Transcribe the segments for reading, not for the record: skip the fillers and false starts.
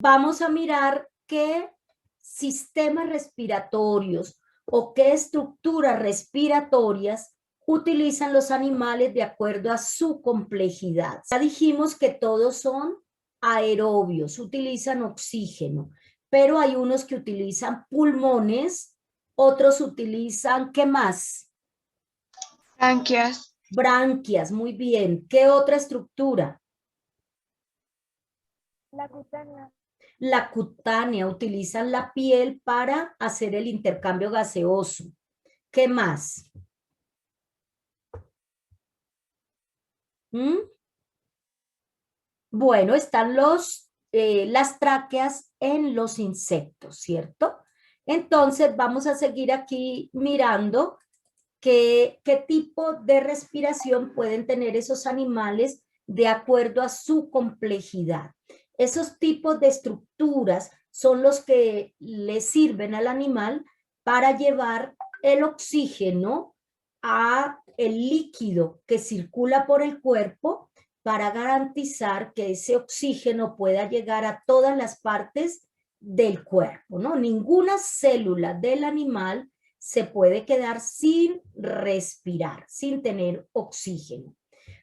Vamos a mirar qué sistemas respiratorios o qué estructuras respiratorias utilizan los animales de acuerdo a su complejidad. Ya dijimos que todos son aerobios, utilizan oxígeno, pero hay unos que utilizan pulmones, otros utilizan, ¿qué más? Branquias. Branquias, muy bien. ¿Qué otra estructura? La cutánea. La cutánea, utilizan la piel para hacer el intercambio gaseoso. ¿Qué más? Bueno, están las tráqueas en los insectos, ¿cierto? Entonces vamos a seguir aquí mirando qué tipo de respiración pueden tener esos animales de acuerdo a su complejidad. Esos tipos de estructuras son los que le sirven al animal para llevar el oxígeno a el líquido que circula por el cuerpo para garantizar que ese oxígeno pueda llegar a todas las partes del cuerpo, ¿no? Ninguna célula del animal se puede quedar sin respirar, sin tener oxígeno.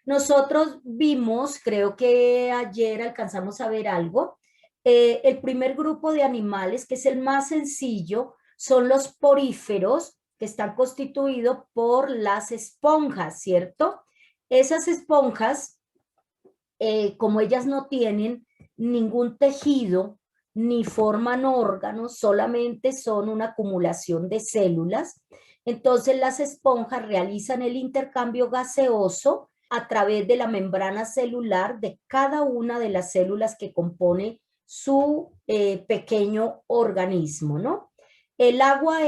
Nosotros vimos, creo que ayer alcanzamos a ver algo, el primer grupo de animales, que es el más sencillo, son los poríferos, que están constituidos por las esponjas, ¿cierto? Esas esponjas, como ellas no tienen ningún tejido, ni forman órganos, solamente son una acumulación de células. Entonces las esponjas realizan el intercambio gaseoso a través de la membrana celular de cada una de las células que compone su pequeño organismo, ¿no? El agua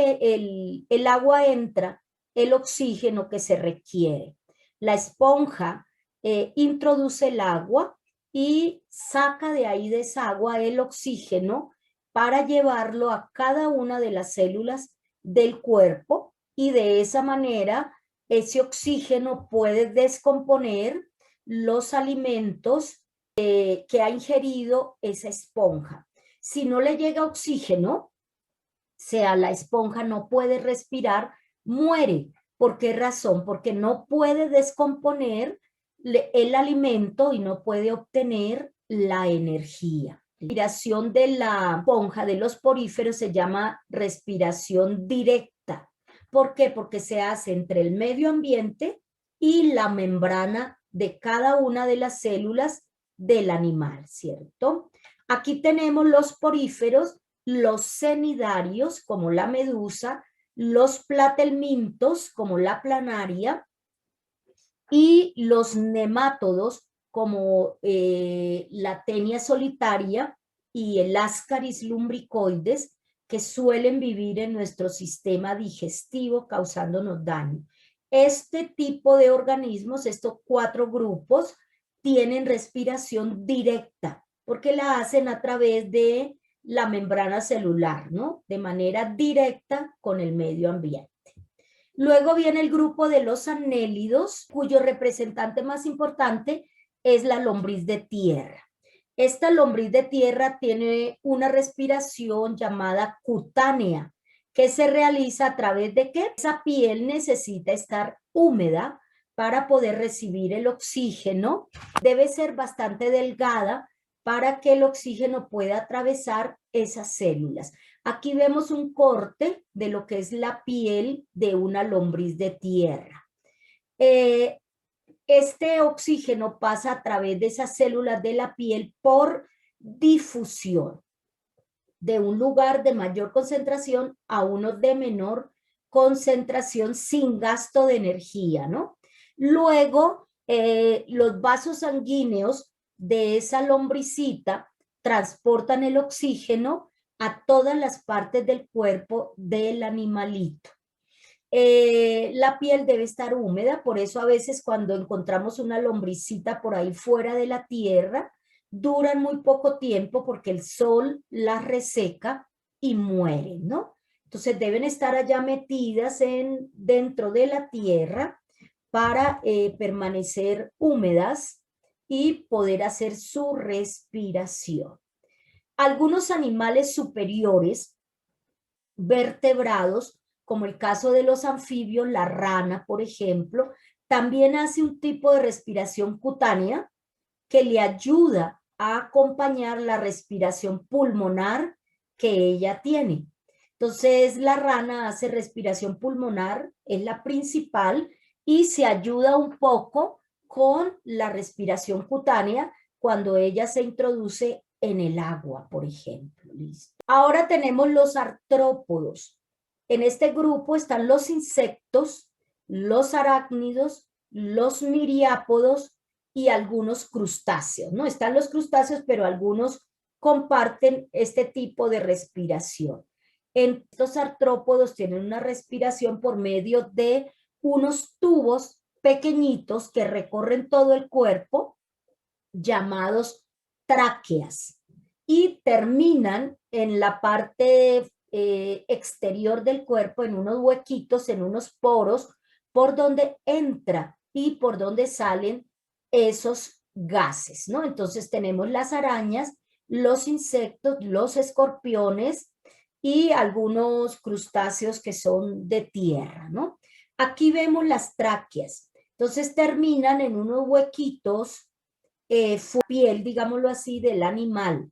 entra el oxígeno que se requiere. La esponja introduce el agua y saca de ahí de esa agua el oxígeno para llevarlo a cada una de las células del cuerpo y de esa manera ese oxígeno puede descomponer los alimentos que ha ingerido esa esponja. Si no le llega oxígeno, o sea, la esponja no puede respirar, muere. ¿Por qué razón? Porque no puede descomponer el alimento y no puede obtener la energía. La respiración de la esponja de los poríferos se llama respiración directa. ¿Por qué? Porque se hace entre el medio ambiente y la membrana de cada una de las células del animal, ¿cierto? Aquí tenemos los poríferos, los cnidarios, como la medusa, los platelmintos, como la planaria, y los nemátodos, como la tenia solitaria y el Ascaris lumbricoides, que suelen vivir en nuestro sistema digestivo causándonos daño. Este tipo de organismos, estos 4 grupos, tienen respiración directa, porque la hacen a través de la membrana celular, ¿no? De manera directa con el medio ambiente. Luego viene el grupo de los anélidos, cuyo representante más importante es la lombriz de tierra. Esta lombriz de tierra tiene una respiración llamada cutánea, que se realiza a través de que esa piel necesita estar húmeda para poder recibir el oxígeno. Debe ser bastante delgada para que el oxígeno pueda atravesar esas células. Aquí vemos un corte de lo que es la piel de una lombriz de tierra. Este oxígeno pasa a través de esas células de la piel por difusión, de un lugar de mayor concentración a uno de menor concentración sin gasto de energía, ¿no? Luego, los vasos sanguíneos de esa lombricita transportan el oxígeno a todas las partes del cuerpo del animalito. La piel debe estar húmeda, por eso a veces cuando encontramos una lombricita por ahí fuera de la tierra, duran muy poco tiempo porque el sol las reseca y mueren, ¿no? Entonces deben estar allá metidas dentro de la tierra para permanecer húmedas y poder hacer su respiración. Algunos animales superiores, vertebrados, como el caso de los anfibios, la rana, por ejemplo, también hace un tipo de respiración cutánea que le ayuda a acompañar la respiración pulmonar que ella tiene. Entonces, la rana hace respiración pulmonar, es la principal, y se ayuda un poco con la respiración cutánea cuando ella se introduce en el agua, por ejemplo. ¿Listo? Ahora tenemos los artrópodos. En este grupo están los insectos, los arácnidos, los miriápodos y algunos crustáceos, ¿no? Están los crustáceos, pero algunos comparten este tipo de respiración. Estos artrópodos tienen una respiración por medio de unos tubos pequeñitos que recorren todo el cuerpo, llamados tráqueas, y terminan en la parte exterior del cuerpo, en unos huequitos, en unos poros, por donde entra y por donde salen esos gases, ¿no? Entonces tenemos las arañas, los insectos, los escorpiones y algunos crustáceos que son de tierra, ¿no? Aquí vemos las tráqueas. Entonces terminan en unos huequitos, piel, digámoslo así, del animal.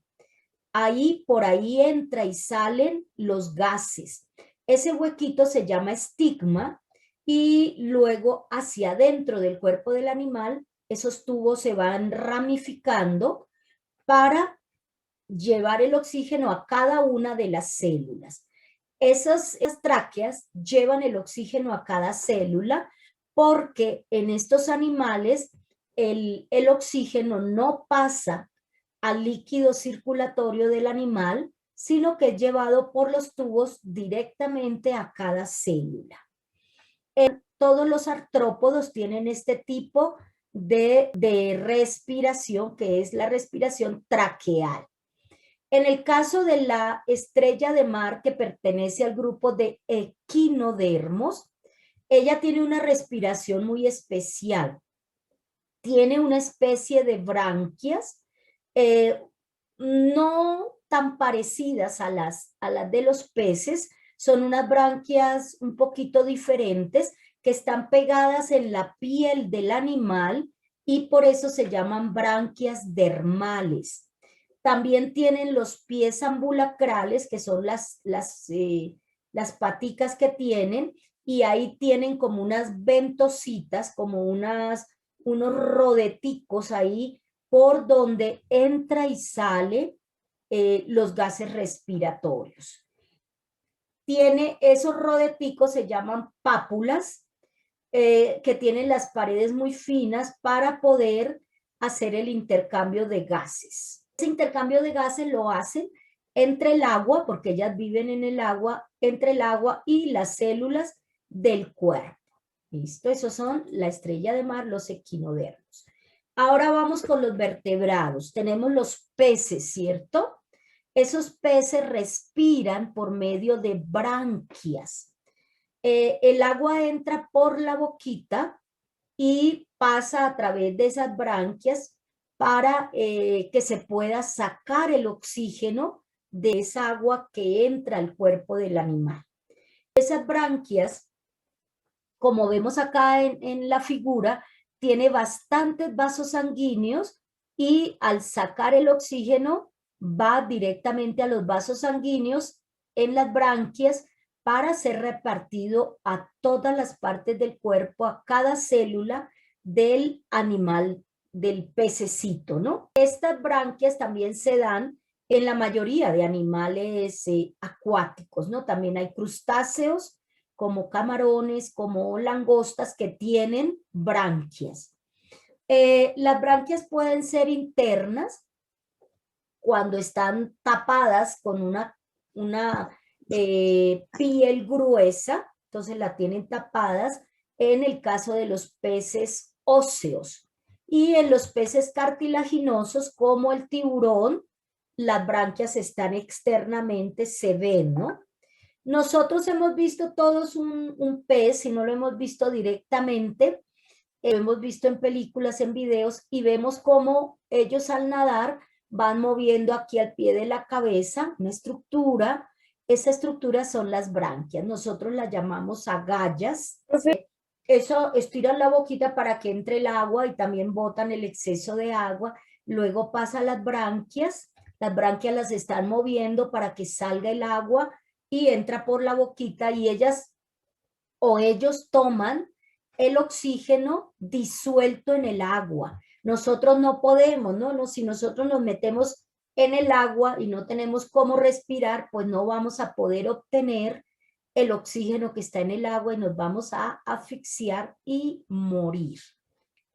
Ahí, por ahí entra y salen los gases. Ese huequito se llama estigma y luego hacia adentro del cuerpo del animal, esos tubos se van ramificando para llevar el oxígeno a cada una de las células. Esas tráqueas llevan el oxígeno a cada célula porque en estos animales el oxígeno no pasa al líquido circulatorio del animal, sino que es llevado por los tubos directamente a cada célula. Todos los artrópodos tienen este tipo de respiración, que es la respiración traqueal. En el caso de la estrella de mar, que pertenece al grupo de equinodermos, ella tiene una respiración muy especial. Tiene una especie de branquias, no tan parecidas a las de los peces, son unas branquias un poquito diferentes que están pegadas en la piel del animal y por eso se llaman branquias dermales. También tienen los pies ambulacrales, que son las paticas que tienen, y ahí tienen como unas ventositas, como unos rodeticos ahí por donde entra y sale los gases respiratorios. Tiene esos rodeticos, se llaman pápulas, que tienen las paredes muy finas para poder hacer el intercambio de gases. Ese intercambio de gases lo hacen entre el agua, porque ellas viven en el agua, entre el agua y las células del cuerpo. ¿Listo? Esos son la estrella de mar, los equinodermos. Ahora vamos con los vertebrados. Tenemos los peces, ¿cierto? Esos peces respiran por medio de branquias. El agua entra por la boquita y pasa a través de esas branquias para que se pueda sacar el oxígeno de esa agua que entra al cuerpo del animal. Esas branquias, como vemos acá en la figura, tiene bastantes vasos sanguíneos y al sacar el oxígeno va directamente a los vasos sanguíneos en las branquias para ser repartido a todas las partes del cuerpo, a cada célula del animal, del pececito, ¿no? Estas branquias también se dan en la mayoría de animales acuáticos, ¿no? También hay crustáceos como camarones, como langostas que tienen branquias. Las branquias pueden ser internas cuando están tapadas con una piel gruesa, entonces la tienen tapadas en el caso de los peces óseos. Y en los peces cartilaginosos como el tiburón, las branquias están externamente, se ven, ¿no? Nosotros hemos visto todos un pez, si no lo hemos visto directamente, lo hemos visto en películas, en videos, y vemos cómo ellos al nadar van moviendo aquí al pie de la cabeza una estructura. Esa estructura son las branquias. Nosotros las llamamos agallas. Eso, estiran la boquita para que entre el agua y también botan el exceso de agua. Luego pasa las branquias las están moviendo para que salga el agua y entra por la boquita y ellas o ellos toman el oxígeno disuelto en el agua. Nosotros no podemos, ¿no? Si nosotros nos metemos en el agua y no tenemos cómo respirar, pues no vamos a poder obtener el oxígeno que está en el agua y nos vamos a asfixiar y morir.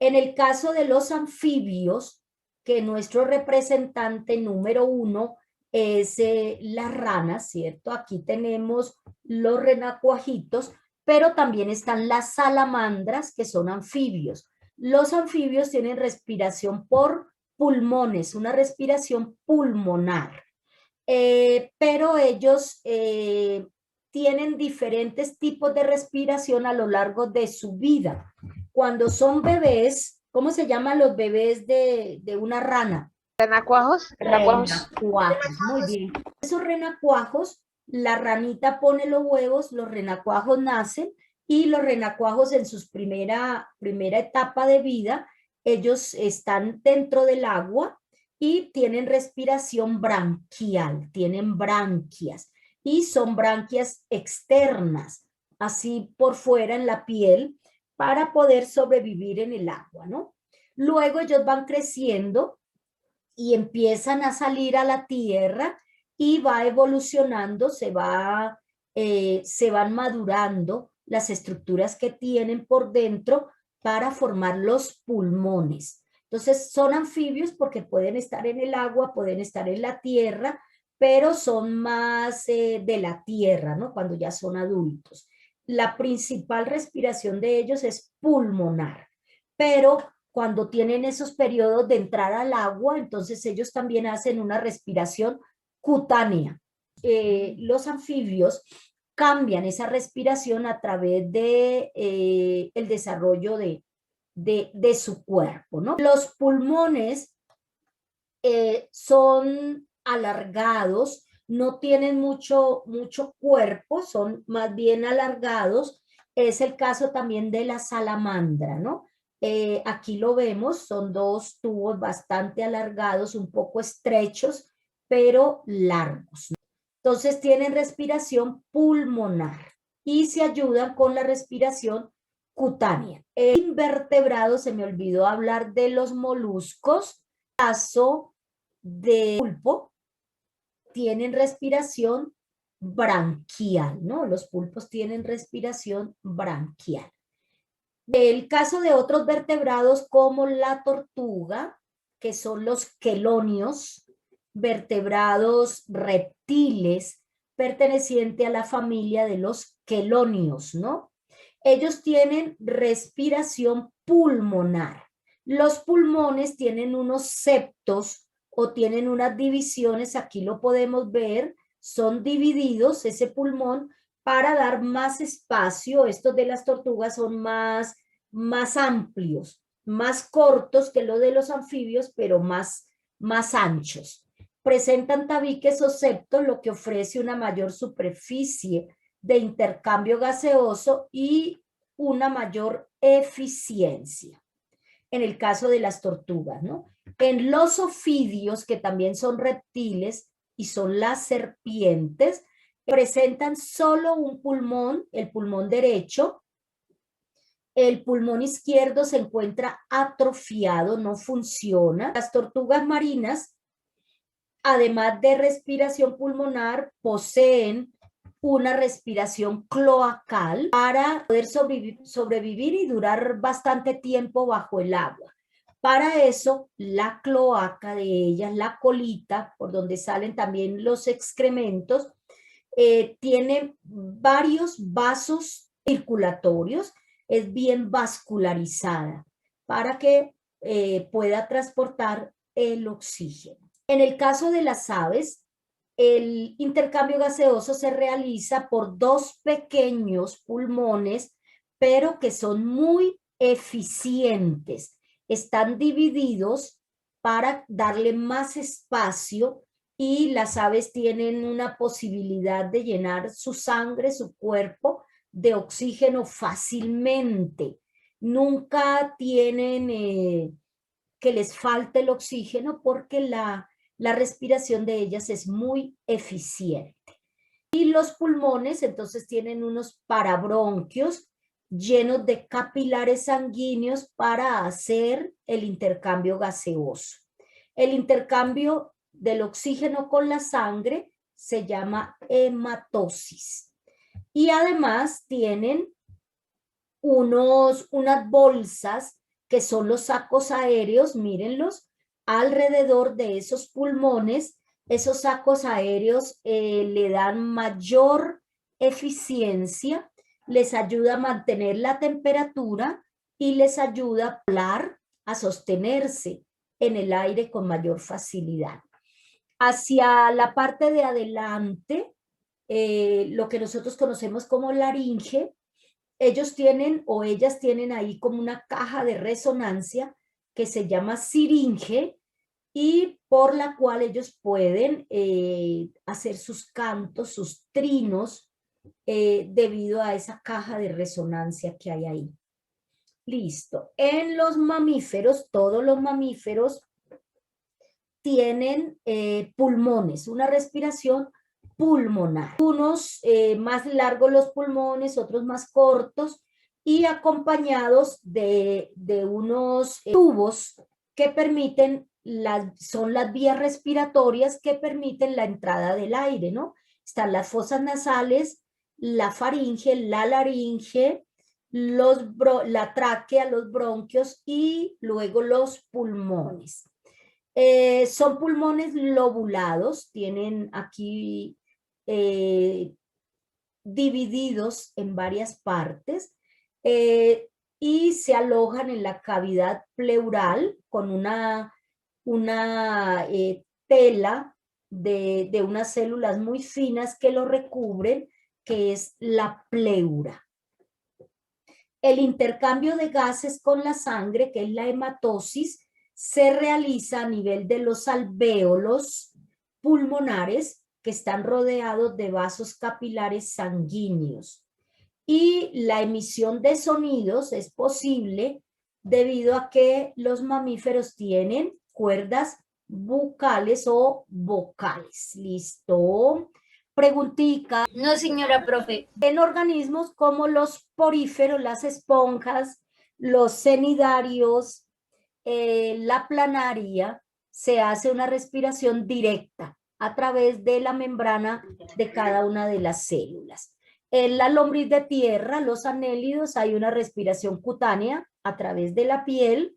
En el caso de los anfibios, que nuestro representante número 1 es las ranas, ¿cierto? Aquí tenemos los renacuajitos, pero también están las salamandras, que son anfibios. Los anfibios tienen respiración por pulmones, una respiración pulmonar, pero ellos tienen diferentes tipos de respiración a lo largo de su vida. Cuando son bebés, ¿cómo se llaman los bebés de una rana? Renacuajos. Renacuajos, muy bien. Esos renacuajos, la ranita pone los huevos, los renacuajos nacen y los renacuajos en su primera etapa de vida, ellos están dentro del agua y tienen respiración branquial, tienen branquias y son branquias externas, así por fuera en la piel, para poder sobrevivir en el agua, ¿no? Luego ellos van creciendo y empiezan a salir a la tierra y va evolucionando, se van madurando las estructuras que tienen por dentro para formar los pulmones. Entonces son anfibios porque pueden estar en el agua, pueden estar en la tierra, pero son más de la tierra, ¿no? Cuando ya son adultos. La principal respiración de ellos es pulmonar, pero cuando tienen esos periodos de entrar al agua, entonces ellos también hacen una respiración cutánea. Los anfibios cambian esa respiración a través de el desarrollo de su cuerpo, ¿no? Los pulmones son alargados, no tienen mucho cuerpo, son más bien alargados. Es el caso también de la salamandra, ¿no? Aquí lo vemos, son dos tubos bastante alargados, un poco estrechos, pero largos. Entonces tienen respiración pulmonar y se ayudan con la respiración cutánea. Invertebrados, se me olvidó hablar de los moluscos, caso de pulpo, tienen respiración branquial, ¿no? Los pulpos tienen respiración branquial. El caso de otros vertebrados como la tortuga, que son los quelonios, vertebrados reptiles, perteneciente a la familia de los quelonios, ¿no? Ellos tienen respiración pulmonar. Los pulmones tienen unos septos o tienen unas divisiones, aquí lo podemos ver, son divididos ese pulmón para dar más espacio. Estos de las tortugas son más amplios, más cortos que los de los anfibios, pero más anchos. Presentan tabiques o septos, lo que ofrece una mayor superficie de intercambio gaseoso y una mayor eficiencia. En el caso de las tortugas, ¿no? En los ofidios, que también son reptiles y son las serpientes, presentan solo un pulmón, el pulmón derecho. El pulmón izquierdo se encuentra atrofiado, no funciona. Las tortugas marinas, además de respiración pulmonar, poseen una respiración cloacal para poder sobrevivir y durar bastante tiempo bajo el agua. Para eso, la cloaca de ellas, la colita, por donde salen también los excrementos, tiene varios vasos circulatorios, es bien vascularizada para que pueda transportar el oxígeno. En el caso de las aves, el intercambio gaseoso se realiza por dos pequeños pulmones, pero que son muy eficientes. Están divididos para darle más espacio, y las aves tienen una posibilidad de llenar su sangre, su cuerpo, de oxígeno fácilmente. Nunca tienen que les falte el oxígeno porque la respiración de ellas es muy eficiente. Y los pulmones entonces tienen unos parabronquios llenos de capilares sanguíneos para hacer el intercambio gaseoso. El intercambio del oxígeno con la sangre se llama hematosis. Y además tienen unas bolsas que son los sacos aéreos, mírenlos, alrededor de esos pulmones. Esos sacos aéreos le dan mayor eficiencia, les ayuda a mantener la temperatura y les ayuda a hablar, a sostenerse en el aire con mayor facilidad. Hacia la parte de adelante, lo que nosotros conocemos como laringe, ellos tienen o ellas tienen ahí como una caja de resonancia que se llama siringe, y por la cual ellos pueden hacer sus cantos, sus trinos, debido a esa caja de resonancia que hay ahí. Listo. En los mamíferos, todos los mamíferos tienen pulmones, una respiración pulmonar. Unos más largos los pulmones, otros más cortos, y acompañados de unos tubos que permiten, son las vías respiratorias que permiten la entrada del aire, ¿no? Están las fosas nasales, la faringe, la laringe, la tráquea, los bronquios y luego los pulmones. Son pulmones lobulados, tienen aquí divididos en varias partes, y se alojan en la cavidad pleural con una tela de unas células muy finas que lo recubren, que es la pleura. El intercambio de gases con la sangre, que es la hematosis, se realiza a nivel de los alvéolos pulmonares, que están rodeados de vasos capilares sanguíneos. Y la emisión de sonidos es posible debido a que los mamíferos tienen cuerdas bucales o vocales. ¿Listo? Preguntica. No, señora profe. En organismos como los poríferos, las esponjas, los cnidarios, la planaria, se hace una respiración directa a través de la membrana de cada una de las células. En la lombriz de tierra, los anélidos, hay una respiración cutánea a través de la piel.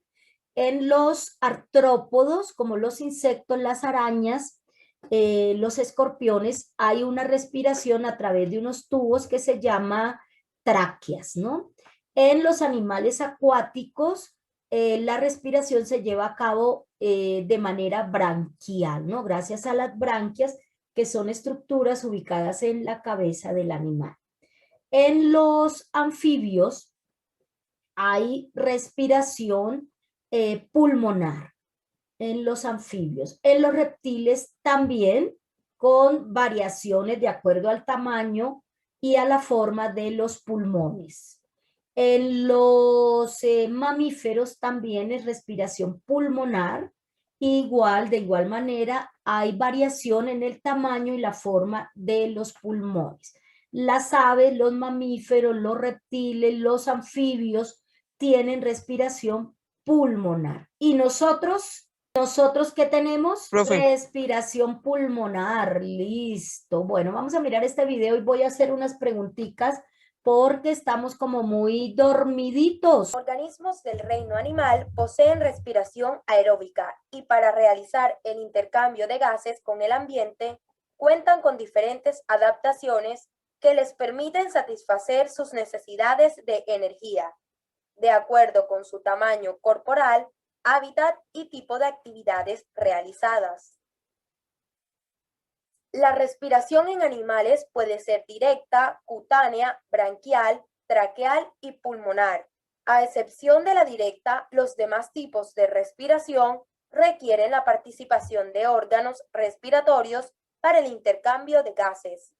En los artrópodos, como los insectos, las arañas, los escorpiones, hay una respiración a través de unos tubos que se llama tráqueas, ¿no? En los animales acuáticos, la respiración se lleva a cabo de manera branquial, ¿no? Gracias a las branquias, que son estructuras ubicadas en la cabeza del animal. En los anfibios hay respiración pulmonar. En los anfibios. En los reptiles también, con variaciones de acuerdo al tamaño y a la forma de los pulmones. En los mamíferos también es respiración pulmonar. De igual manera, hay variación en el tamaño y la forma de los pulmones. Las aves, los mamíferos, los reptiles, los anfibios tienen respiración pulmonar. Y nosotros, ¿qué tenemos? Profe. Respiración pulmonar. Listo. Bueno, vamos a mirar este video y voy a hacer unas preguntitas porque estamos como muy dormiditos. Organismos del reino animal poseen respiración aeróbica y para realizar el intercambio de gases con el ambiente cuentan con diferentes adaptaciones que les permiten satisfacer sus necesidades de energía, de acuerdo con su tamaño corporal, hábitat y tipo de actividades realizadas. La respiración en animales puede ser directa, cutánea, branquial, traqueal y pulmonar. A excepción de la directa, los demás tipos de respiración requieren la participación de órganos respiratorios para el intercambio de gases.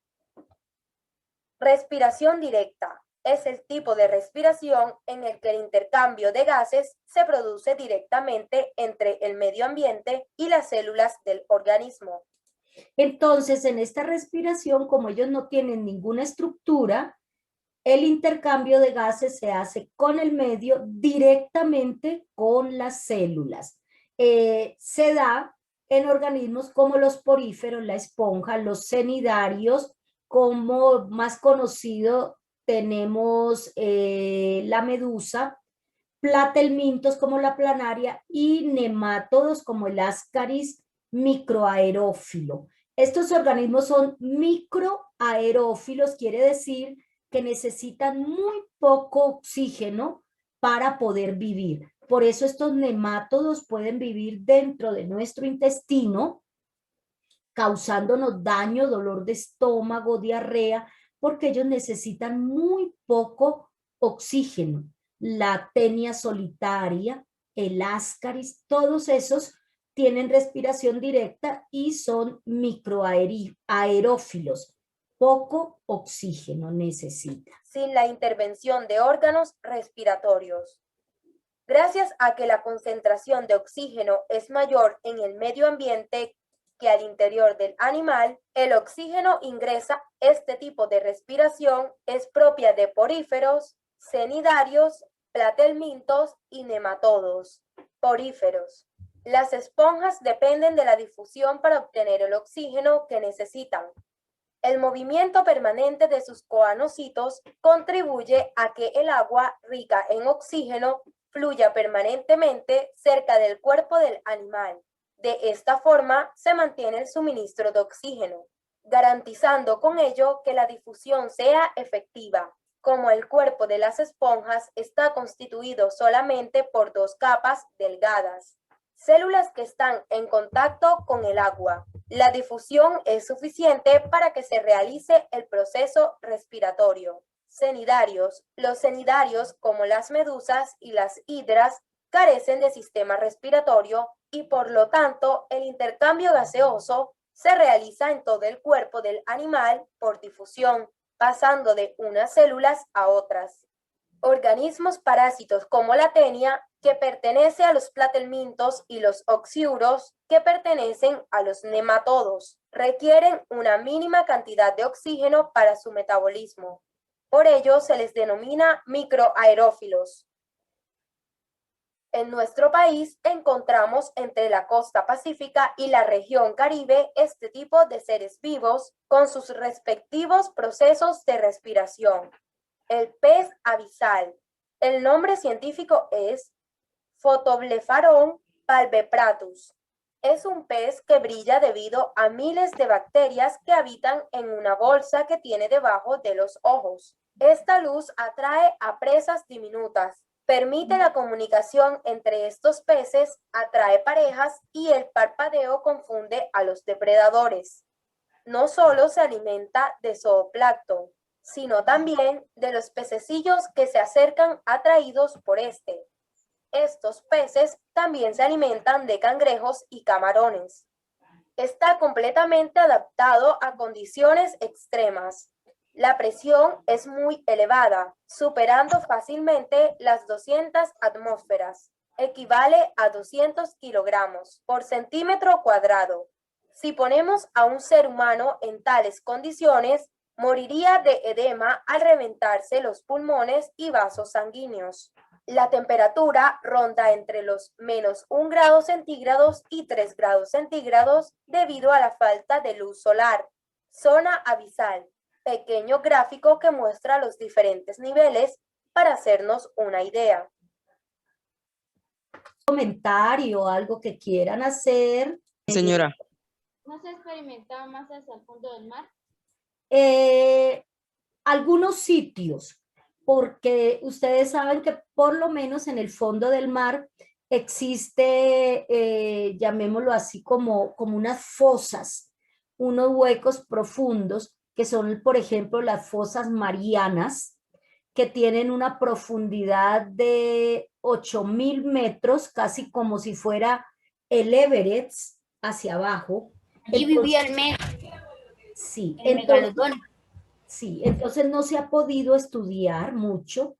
Respiración directa es el tipo de respiración en el que el intercambio de gases se produce directamente entre el medio ambiente y las células del organismo. Entonces, en esta respiración, como ellos no tienen ninguna estructura, el intercambio de gases se hace con el medio directamente con las células. Se da en organismos como los poríferos, la esponja, los cnidarios, como más conocido tenemos la medusa, platelmintos como la planaria y nemátodos como el Ascaris microaerófilo. Estos organismos son microaerófilos, quiere decir que necesitan muy poco oxígeno para poder vivir. Por eso estos nemátodos pueden vivir dentro de nuestro intestino, causándonos daño, dolor de estómago, diarrea, porque ellos necesitan muy poco oxígeno. La tenia solitaria, el Ascaris, todos esos tienen respiración directa y son microaerófilos. Poco oxígeno necesita. Sin la intervención de órganos respiratorios. Gracias a que la concentración de oxígeno es mayor en el medio ambiente que al interior del animal, el oxígeno ingresa. Este tipo de respiración es propia de poríferos, cnidarios, platelmintos y nematodos. Poríferos. Las esponjas dependen de la difusión para obtener el oxígeno que necesitan. El movimiento permanente de sus coanocitos contribuye a que el agua rica en oxígeno fluya permanentemente cerca del cuerpo del animal. De esta forma se mantiene el suministro de oxígeno, garantizando con ello que la difusión sea efectiva. Como el cuerpo de las esponjas está constituido solamente por dos capas delgadas, células que están en contacto con el agua, la difusión es suficiente para que se realice el proceso respiratorio. Cnidarios. Los cnidarios, como las medusas y las hidras, carecen de sistema respiratorio y por lo tanto el intercambio gaseoso se realiza en todo el cuerpo del animal por difusión, pasando de unas células a otras. Organismos parásitos como la tenia, que pertenece a los platelmintos, y los oxiuros, que pertenecen a los nematodos, requieren una mínima cantidad de oxígeno para su metabolismo. Por ello se les denomina microaerófilos. En nuestro país encontramos entre la costa pacífica y la región Caribe este tipo de seres vivos con sus respectivos procesos de respiración. El pez abisal. El nombre científico es Photoblepharon palbepratus. Es un pez que brilla debido a miles de bacterias que habitan en una bolsa que tiene debajo de los ojos. Esta luz atrae a presas diminutas, permite la comunicación entre estos peces, atrae parejas y el parpadeo confunde a los depredadores. No solo se alimenta de zooplancton, sino también de los pececillos que se acercan atraídos por este. Estos peces también se alimentan de cangrejos y camarones. Está completamente adaptado a condiciones extremas. La presión es muy elevada, superando fácilmente las 200 atmósferas. Equivale a 200 kilogramos por centímetro cuadrado. Si ponemos a un ser humano en tales condiciones, moriría de edema al reventarse los pulmones y vasos sanguíneos. La temperatura ronda entre los -1 grado centígrados y 3 grados centígrados debido a la falta de luz solar. Zona abisal. Pequeño gráfico que muestra los diferentes niveles para hacernos una idea. Comentario, algo que quieran hacer. Señora. ¿No se ha experimentado más hacia el fondo del mar? Algunos sitios, porque ustedes saben que por lo menos en el fondo del mar existe, llamémoslo así, como unas fosas, unos huecos profundos, que son, por ejemplo, las fosas marianas, que tienen una profundidad de 8.000 metros, casi como si fuera el Everest hacia abajo. Allí vivía el Sí, megalodón. sí, entonces no se ha podido estudiar mucho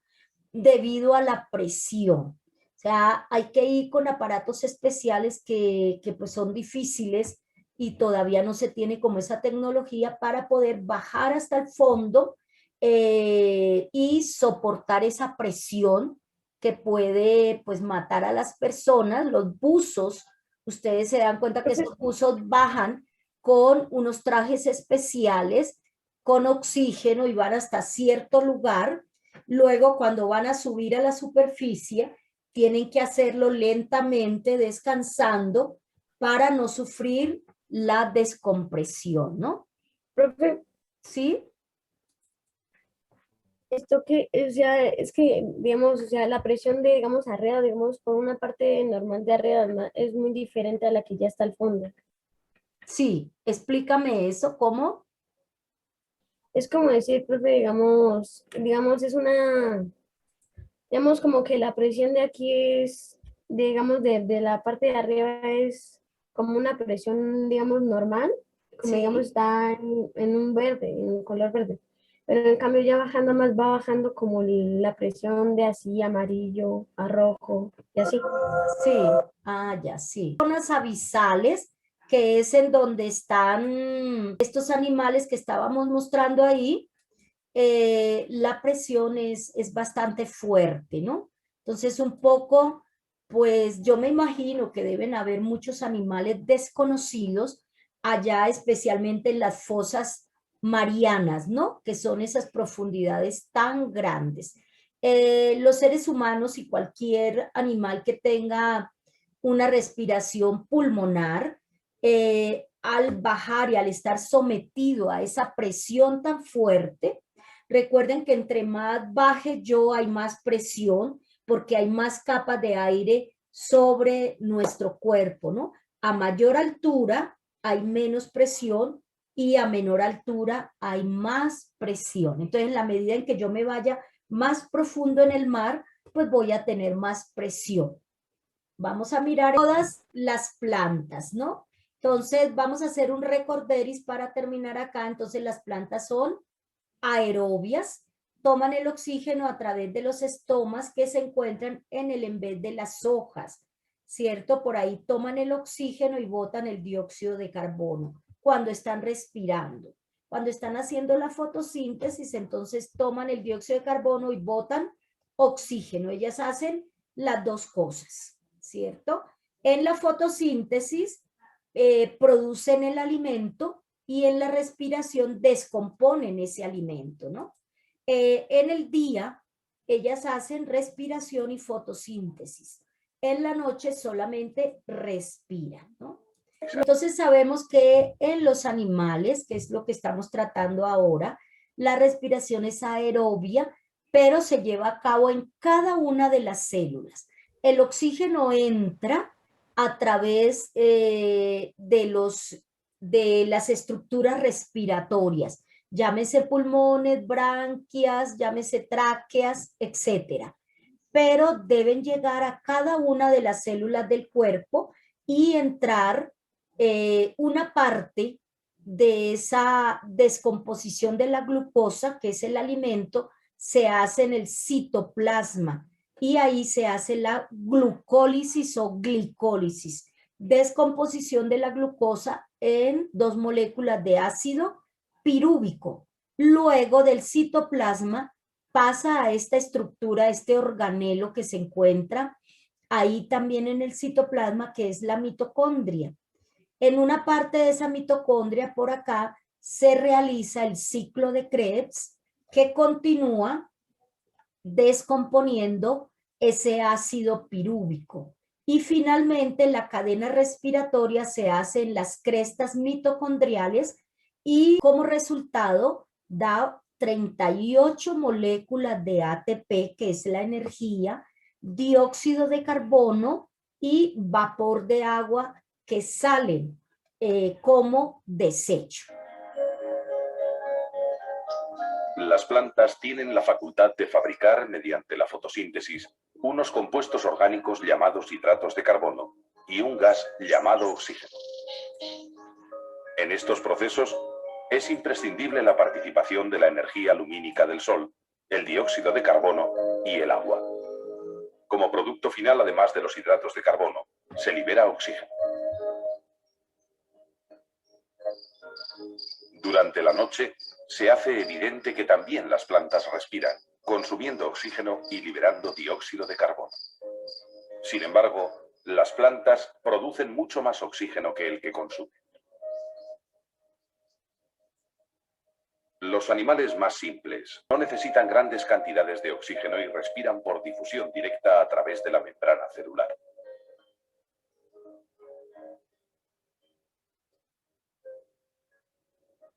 debido a la presión. O sea, hay que ir con aparatos especiales que pues son difíciles y todavía no se tiene como esa tecnología para poder bajar hasta el fondo y soportar esa presión que puede pues matar a las personas. Los buzos, ustedes se dan cuenta que esos buzos bajan con unos trajes especiales, con oxígeno y van hasta cierto lugar. Luego, cuando van a subir a la superficie, tienen que hacerlo lentamente, descansando, para no sufrir la descompresión, ¿no? Profe, ¿Sí? esto que, o sea, es que, digamos, o sea, la presión de, digamos, arriba, digamos, por una parte normal de arriba es muy diferente a la que ya está al fondo. Sí, explícame eso, ¿cómo? Es como decir, profe, digamos, es una, digamos, como que la presión de aquí es, digamos, de la parte de arriba es como una presión, digamos, normal, como digamos, Sí. está en un verde, en un color verde. Pero en cambio ya bajando más, va bajando como la presión de así amarillo a rojo y así. Sí, ya, sí. Zonas abisales, que es en donde están estos animales que estábamos mostrando ahí, la presión es bastante fuerte, ¿no? Entonces, un poco, pues yo me imagino que deben haber muchos animales desconocidos allá, especialmente en las fosas marianas, ¿no? Que son esas profundidades tan grandes. Los seres humanos y cualquier animal que tenga una respiración pulmonar, al bajar y al estar sometido a esa presión tan fuerte, recuerden que entre más baje yo hay más presión porque hay más capas de aire sobre nuestro cuerpo, ¿no? A mayor altura hay menos presión y a menor altura hay más presión. Entonces, en la medida en que yo me vaya más profundo en el mar, pues voy a tener más presión. Vamos a mirar todas las plantas, ¿no? Entonces, vamos a hacer un recorderis para terminar acá. Entonces, las plantas son aerobias, toman el oxígeno a través de los estomas que se encuentran en el envés de las hojas, ¿cierto? Por ahí toman el oxígeno y botan el dióxido de carbono cuando están respirando. Cuando están haciendo la fotosíntesis, entonces toman el dióxido de carbono y botan oxígeno. Ellas hacen las dos cosas, ¿cierto? En la fotosíntesis producen el alimento y en la respiración descomponen ese alimento, ¿no? En el día, ellas hacen respiración y fotosíntesis. En la noche solamente respiran, ¿no? Entonces sabemos que en los animales, que es lo que estamos tratando ahora, la respiración es aerobia, pero se lleva a cabo en cada una de las células. El oxígeno entra a través de las estructuras respiratorias, llámese pulmones, branquias, llámese tráqueas, etcétera. Pero deben llegar a cada una de las células del cuerpo y entrar una parte de esa descomposición de la glucosa, que es el alimento, se hace en el citoplasma y ahí se hace la glucólisis o glicólisis, descomposición de la glucosa en dos moléculas de ácido pirúvico. Luego del citoplasma pasa a esta estructura, este organelo que se encuentra ahí también en el citoplasma, que es la mitocondria. En una parte de esa mitocondria, por acá, se realiza el ciclo de Krebs, que continúa descomponiendo ese ácido pirúvico. Y finalmente la cadena respiratoria se hace en las crestas mitocondriales y como resultado da 38 moléculas de ATP, que es la energía, dióxido de carbono y vapor de agua que salen como desecho. Las plantas tienen la facultad de fabricar, mediante la fotosíntesis, unos compuestos orgánicos llamados hidratos de carbono, y un gas llamado oxígeno. En estos procesos es imprescindible la participación de la energía lumínica del Sol, el dióxido de carbono y el agua. Como producto final, además de los hidratos de carbono, se libera oxígeno. Durante la noche, se hace evidente que también las plantas respiran, consumiendo oxígeno y liberando dióxido de carbono. Sin embargo, las plantas producen mucho más oxígeno que el que consumen. Los animales más simples no necesitan grandes cantidades de oxígeno y respiran por difusión directa a través de la membrana celular.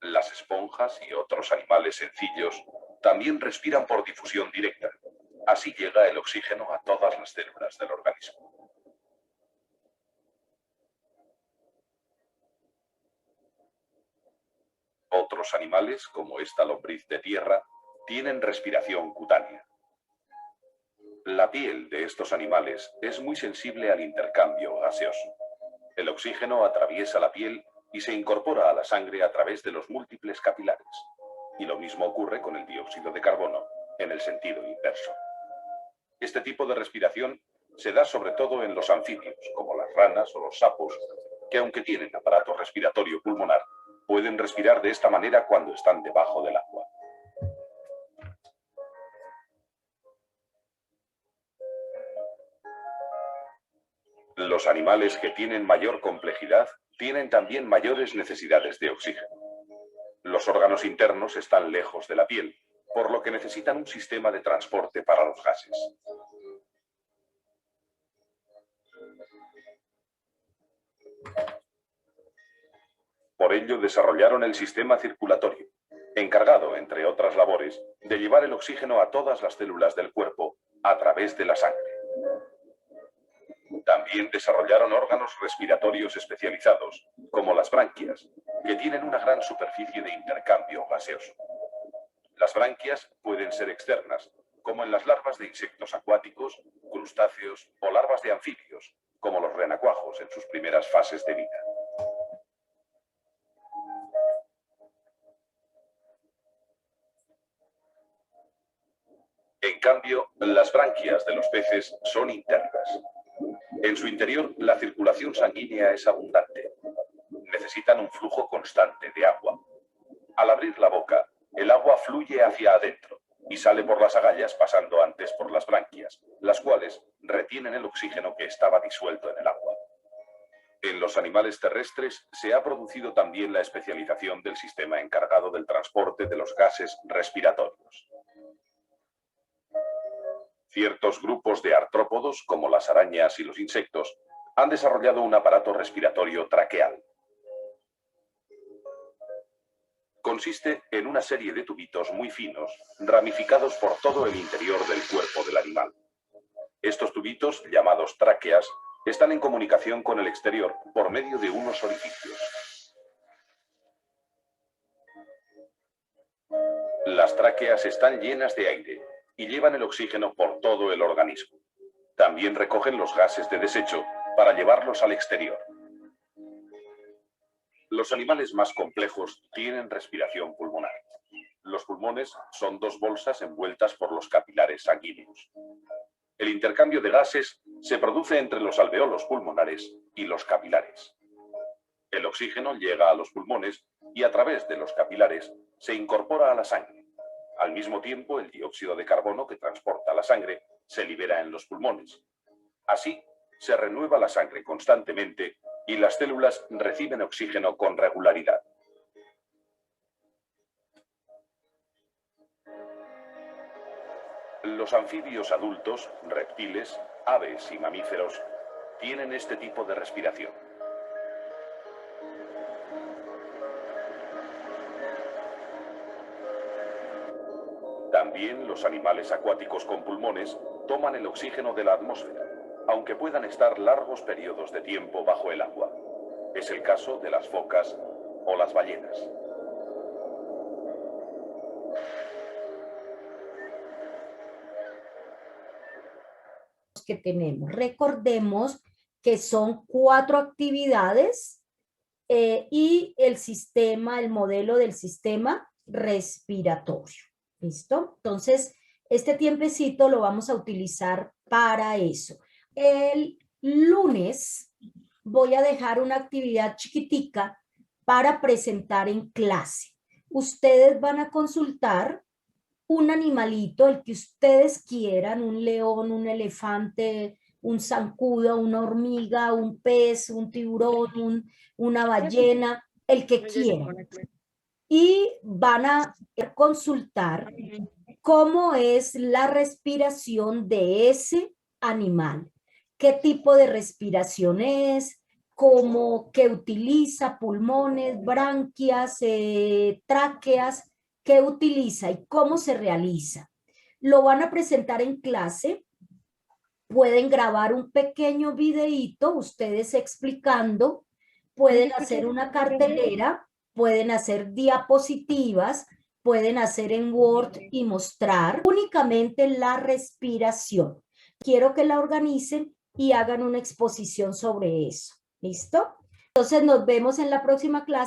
Las esponjas y otros animales sencillos también respiran por difusión directa. Así llega el oxígeno a todas las células del organismo. Otros animales, como esta lombriz de tierra, tienen respiración cutánea. La piel de estos animales es muy sensible al intercambio gaseoso. El oxígeno atraviesa la piel y se incorpora a la sangre a través de los múltiples capilares. Y lo mismo ocurre con el dióxido de carbono, en el sentido inverso. Este tipo de respiración se da sobre todo en los anfibios, como las ranas o los sapos, que aunque tienen aparato respiratorio pulmonar, pueden respirar de esta manera cuando están debajo del agua. Los animales que tienen mayor complejidad tienen también mayores necesidades de oxígeno. Los órganos internos están lejos de la piel, por lo que necesitan un sistema de transporte para los gases. Por ello desarrollaron el sistema circulatorio, encargado, entre otras labores, de llevar el oxígeno a todas las células del cuerpo a través de la sangre. También desarrollaron órganos respiratorios especializados, como las branquias, que tienen una gran superficie de intercambio gaseoso. Las branquias pueden ser externas, como en las larvas de insectos acuáticos, crustáceos o larvas de anfibios, como los renacuajos en sus primeras fases de vida. En cambio, las branquias de los peces son internas. En su interior, la circulación sanguínea es abundante. Necesitan un flujo constante de agua. Al abrir la boca, el agua fluye hacia adentro y sale por las agallas pasando antes por las branquias, las cuales retienen el oxígeno que estaba disuelto en el agua. En los animales terrestres se ha producido también la especialización del sistema encargado del transporte de los gases respiratorios. Ciertos grupos de artrópodos, como las arañas y los insectos, han desarrollado un aparato respiratorio traqueal. Consiste en una serie de tubitos muy finos, ramificados por todo el interior del cuerpo del animal. Estos tubitos, llamados tráqueas, están en comunicación con el exterior por medio de unos orificios. Las tráqueas están llenas de aire y llevan el oxígeno por todo el organismo. También recogen los gases de desecho para llevarlos al exterior. Los animales más complejos tienen respiración pulmonar. Los pulmones son dos bolsas envueltas por los capilares sanguíneos. El intercambio de gases se produce entre los alveolos pulmonares y los capilares. El oxígeno llega a los pulmones y a través de los capilares se incorpora a la sangre. Al mismo tiempo, el dióxido de carbono que transporta la sangre se libera en los pulmones. Así, se renueva la sangre constantemente y las células reciben oxígeno con regularidad. Los anfibios adultos, reptiles, aves y mamíferos tienen este tipo de respiración. También los animales acuáticos con pulmones toman el oxígeno de la atmósfera, aunque puedan estar largos periodos de tiempo bajo el agua. Es el caso de las focas o las ballenas. Que tenemos. Recordemos que son 4 actividades y el modelo del sistema respiratorio. ¿Listo? Entonces, este tiempecito lo vamos a utilizar para eso. El lunes voy a dejar una actividad chiquitica para presentar en clase. Ustedes van a consultar un animalito, el que ustedes quieran, un león, un elefante, un zancudo, una hormiga, un pez, un tiburón, una ballena, el que quieran. Y van a consultar cómo es la respiración de ese animal, qué tipo de respiración es, cómo que utiliza pulmones, branquias, tráqueas, qué utiliza y cómo se realiza. Lo van a presentar en clase, pueden grabar un pequeño videíto, ustedes explicando, pueden hacer una cartelera, pueden hacer diapositivas, pueden hacer en Word y mostrar únicamente la respiración. Quiero que la organicen y hagan una exposición sobre eso. ¿Listo? Entonces nos vemos en la próxima clase.